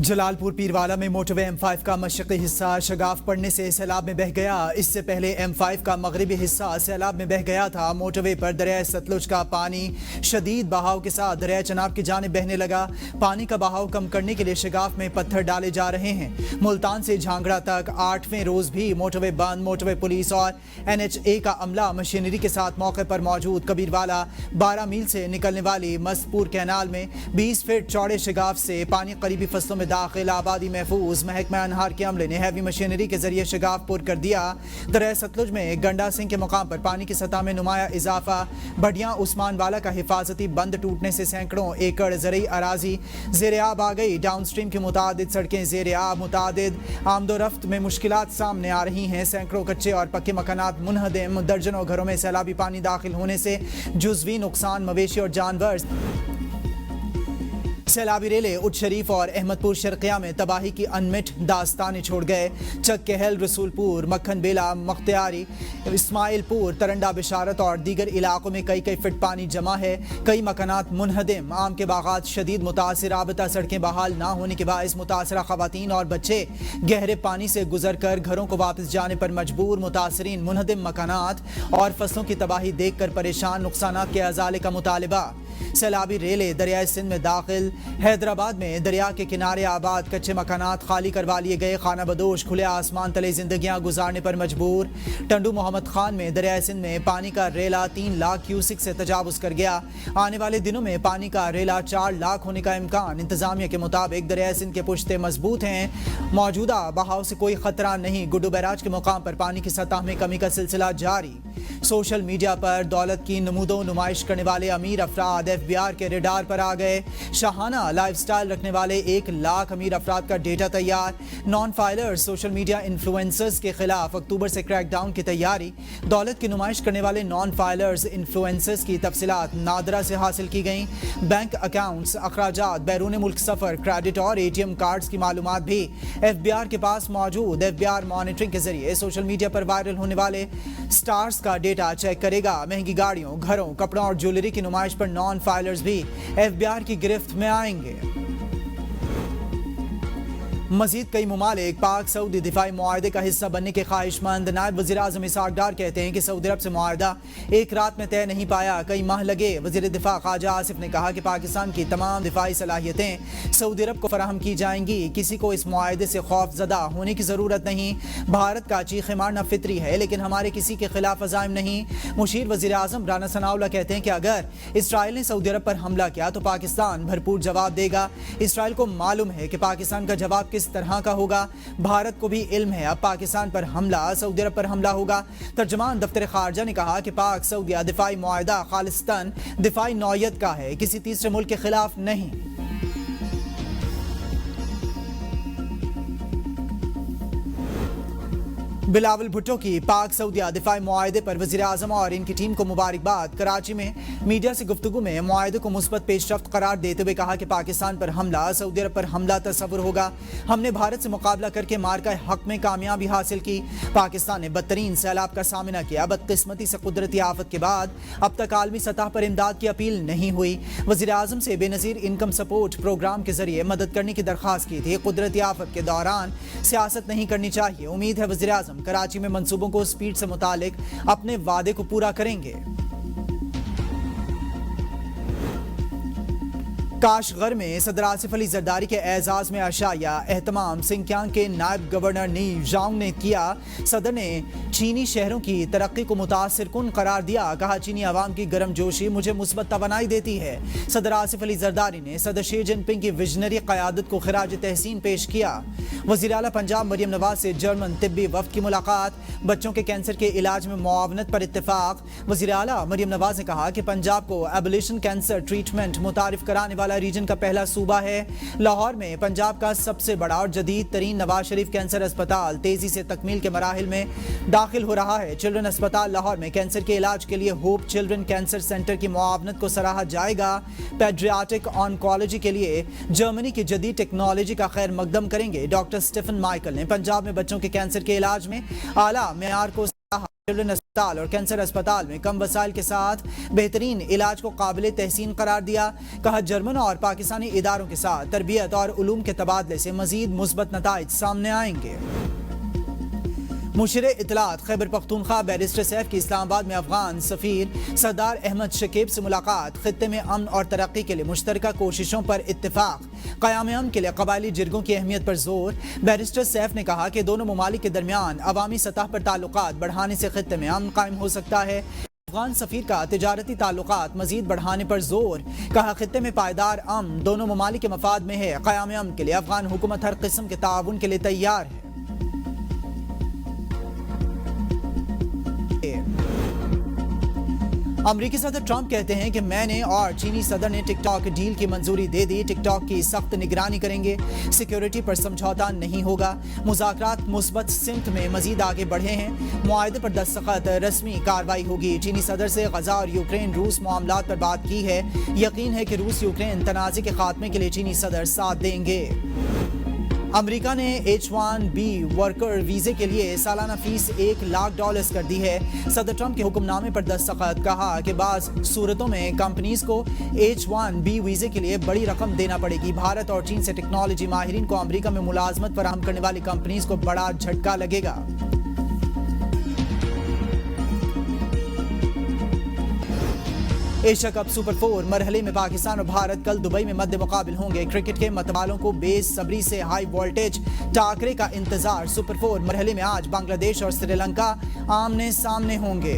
जलालपुर पीरवाला में motorway M5 का मशरक़ी हिस्सा शगाफ पड़ने से सैलाब में बह गया। इससे पहले M5 का मगरबी हिस्सा सैलाब में बह गया था। मोटरवे पर दरिया सतलुज का पानी शदीद बहाव के साथ दरिया चनाब की जानिब बहने लगा। पानी का बहाव कम करने के लिए शगाफ में पत्थर डाले जा रहे हैं। मुल्तान से झांगड़ा तक 8वें रोज भी मोटरवे बंद। मोटरवे पुलिस और NHA का अमला मशीनरी के साथ मौके पर मौजूद। कबीरवाला 12 मील से निकलने वाली मसपूर कैनाल में 20 फीट चौड़े शगाफ से पानी करीबी फसलों में दाखिल। आबादी महफूज। महकमा अनहार के अमले ने हैवी मशीनरी के जरिए शगाफ पुर कर दिया। दरिया सतलुज में गंडा सिंह के मुकाम पर पानी की सतह में नुमाया इजाफा। बढ़िया उस्मान वाला का हिफाजती बंद टूटने से सैकड़ों एकड़ ज़रई अराजी ज़ेर आब आ गई। डाउन स्ट्रीम की मुतादिद सड़कें ज़ेर आब। मुतादिद आमदोरफ्त में मुश्किलात सामने आ रही हैं। सैकड़ों कच्चे और पक्के मकानात मुनहदम। दर्जनों घरों में सैलाबी पानी दाखिल होने से जुज़वी नुकसान मवेशी और जानवर। सैलाबी रेले उच्च शरीफ और अहमदपुर शर्किया में तबाही की अनमिट दास्तानें छोड़ गए। चक्केहल, रसूलपुर, मक्खन बेला, मख्तियारी, इस्माइलपुर, तरंडा, बिशारत और दीगर इलाकों में कई फीट पानी जमा है। कई मकानात मुनहदम। आम के बागात शदीद मुतासिर। राबता सड़कें बहाल ना होने के बायस मुतासरा खवातीन और बच्चे गहरे पानी से गुजर कर घरों को वापस जाने पर मजबूर। मुतासरीन मुनहदम मकानात और फसलों की तबाही देख कर परेशान। नुकसानात के अजाले का मुतालबा। सैलाबी रेले दरियाए सिंध में दाखिल। हैदराबाद में दरिया के किनारे आबाद कच्चे मकानात खाली करवा लिए गए। खाना बदोश खुले आसमान तले जिंदगियां गुजारने पर मजबूर। टंडू मोहम्मद खान में दरियाए सिंध में पानी का रेला 3 लाख क्यूसिक से तजावुज कर गया। आने वाले दिनों में पानी का रेला 4 लाख होने का इम्कान। इंतजामिया के मुताबिक दरियाए सिंध के पुश्ते मजबूत हैं। मौजूदा बहाव से कोई खतरा नहीं। गुड्डू बैराज के मुकाम पर पानी की सतह में कमी का सिलसिला जारी। सोशल मीडिया पर दौलत की नमूदो नुमाइश करने वाले अमीर अफराद FBR के रेडार पर आ गए। शाहाना लाइफस्टाइल रखने वाले 1 लाख अमीर अफराद का डेटा तैयार। Non filers social media influencers के खिलाफ अक्टूबर से क्रैकडाउन की तैयारी। दौलत की नुमाइश करने वाले नॉन फाइलर्स इन्फ्लुएंसर्स की तफसीलात नादरा से हासिल की गई। बैंक अकाउंट्स, अखराजात, बैरून मुल्क सफर, क्रेडिट और ATM कार्ड्स की मालूमात भी FBR के पास मौजूद। FBR मॉनिटरिंग के जरिए सोशल मीडिया पर वायरल होने वाले स्टार्स का डेटा चेक करेगा। महंगी गाड़ियों, घरों, कपड़ों और ज्वेलरी की नुमाइश पर नॉन फाइलर्स भी FBR की गिरफ्त में आएंगे। मजीद कई मुमालिक पाक सऊदी दिफाई मुआहदे का हिस्सा बनने के ख्वाहिशमंद। नायब वज़ीर आज़म इसहाक डार कहते हैं कि सऊदी अरब से मुआहदा एक रात में तय नहीं पाया, कई माह लगे। वज़ीर दिफा ख्वाजा आसिफ ने कहा कि पाकिस्तान की तमाम दिफाई सलाहियतें सऊदी अरब को फराहम की जाएंगी। किसी को इस मुआहदे से खौफजदा होने की ज़रूरत नहीं। भारत का चीखे मारना फितरी है, लेकिन हमारे किसी के खिलाफ अज़ाइम नहीं। मुशीर वज़ीर आज़म राना सनाउल्लाह कहते हैं कि अगर इसराइल ने सऊदी अरब पर हमला किया तो पाकिस्तान भरपूर जवाब देगा। इसराइल को मालूम है कि पाकिस्तान का जवाब किस तरह का होगा। भारत को भी इल्म है अब पाकिस्तान पर हमला सऊदी अरब पर हमला होगा। तर्जमान दफ्तर खारजा ने कहा कि पाक सऊदी दिफाई मुआहदा खालिस्तान दिफाई नौयत का है, किसी तीसरे मुल्क के खिलाफ नहीं। बिलावल भुट्टो की पाक सऊदी दिफाई मुआहदे पर वज़ीर आज़म और इनकी टीम को मुबारकबाद। कराची में मीडिया से गुफ्तगू में मुआहदे को मुस्बत पेशरफ्त करार देते हुए कहा कि पाकिस्तान पर हमला सऊदी अरब पर हमला तस्वुर होगा। हमने भारत से मुकाबला करके मार्का हक में कामयाबी हासिल की। पाकिस्तान ने बदतरीन सैलाब का सामना किया। बदकिस्मती से कुदरती आफत के बाद अब तक आलमी सतह पर इमदाद की अपील नहीं हुई। वज़ीर आज़म से बेनज़ीर इनकम सपोर्ट प्रोग्राम के जरिए मदद करने की दरख्वास्त की थी। कुदरती आफत के दौरान सियासत नहीं करनी चाहिए। उम्मीद है वज़ीर आज़म कराची में मंसूबों को स्पीड से मुतालिक अपने वादे को पूरा करेंगे। काशगर में सदर आसिफ अली जरदारी के एजाज में अशाया एहतमाम। सिंकियांग के नायब गवर्नर नी जांग ने किया। सदर ने चीनी शहरों की तरक्की को मुतासिर कुन करार दिया। कहा चीनी अवाम की गर्मजोशी मुझे मुस्बत तवानाई देती है। सदर आसिफ अली जरदारी ने सदर शी जिनपिंग की विजनरी क़यादत को खिराज तहसीन पेश किया। वज़ीर आला पंजाब मरियम नवाज से जर्मन तिब्बी वफ़द की मुलाकात। बच्चों के कैंसर के इलाज में मुआवनत पर इत्तेफाक। वज़ीर आला मरियम नवाज ने कहा कि पंजाब को एबोलिशन कैंसर ट्रीटमेंट मुतारिफ कराने वाला रीजन का पहला सूबा है। लाहौर में पंजाब का सबसे बड़ा और जदीद तरीन नवाज शरीफ कैंसर अस्पताल तेजी से तकमील के मराहिल में दाखिल हो रहा है। चिल्ड्रन अस्पताल लाहौर में कैंसर के इलाज के लिए होप चिल्ड्रन कैंसर सेंटर की मुआवनत को सराहा जाएगा। पेडियाट्रिक ऑन्कोलॉजी के लिए जर्मनी की जदीद टेक्नोलॉजी का खैर मकदम करेंगे। डॉक्टर स्टीफन माइकल ने पंजाब में बच्चों के कैंसर के इलाज में आला मेयार को चिल्ड्रन अस्पताल और कैंसर अस्पताल में कम वसाइल के साथ बेहतरीन इलाज को काबिल तहसीन करार दिया। कहा जर्मन और पाकिस्तानी इदारों के साथ तरबियत और उलूम के तबादले से मजीद मुस्बत नताइज सामने आएंगे। मुशीर इत्तलात खैबर पख्तूनख्वा बैरिस्टर सैफ की इस्लामाबाद में अफगान सफीर सरदार अहमद शकीब से मुलाकात। खित्ते में अमन और तरक्की के लिए मुश्तरका कोशिशों पर इत्तेफाक। क़याम अमन के लिए कबायली जिरगों की अहमियत पर जोर। बैरिस्टर सैफ ने कहा कि दोनों ममालिक के दरमियान अवामी सतह पर ताल्लुकात बढ़ाने से खित्ते में अमन कायम हो सकता है। अफगान सफीर का तिजारती ताल्लुकात मजीद बढ़ाने पर जोर। कहा खित्ते में पायदार अमन दोनों ममालिक के मफाद में है। क़याम अमन के लिए अफगान हुकूमत हर किस्म के ताउन के लिए तैयार है। अमरीकी सदर ट्रंप कहते हैं कि मैंने और चीनी सदर ने टिकटॉक डील की मंजूरी दे दी। टिकटॉक की सख्त निगरानी करेंगे। सिक्योरिटी पर समझौता नहीं होगा। मुज़ाकरात मुस्बत सिमत में मजीद आगे बढ़े हैं। मुआहदे पर दस्तखत रस्मी कार्रवाई होगी। चीनी सदर से गजा और यूक्रेन रूस मामलात पर बात की है। यकीन है कि रूस यूक्रेन तनाज़े के खात्मे के लिए चीनी सदर साथ देंगे। अमेरिका ने H-1B वर्कर वीजे के लिए सालाना फीस $1 लाख कर दी है। सदर ट्रंप के हुक्मनामे पर दस्तखत। कहा कि बाज़ सूरतों में कंपनीज को H-1B वीजे के लिए बड़ी रकम देना पड़ेगी। भारत और चीन से टेक्नोलॉजी माहिरीन को अमेरिका में मुलाजमत फराहम करने वाली कंपनीज को बड़ा झटका लगेगा। एशिया कप सुपर 4 मरहले में पाकिस्तान और भारत कल दुबई में मद्दे मुकाबिल होंगे। क्रिकेट के मतवालों को बेसब्री से हाई वोल्टेज टाकरे का इंतजार। सुपर 4 मरहले में आज बांग्लादेश और श्रीलंका आमने सामने होंगे।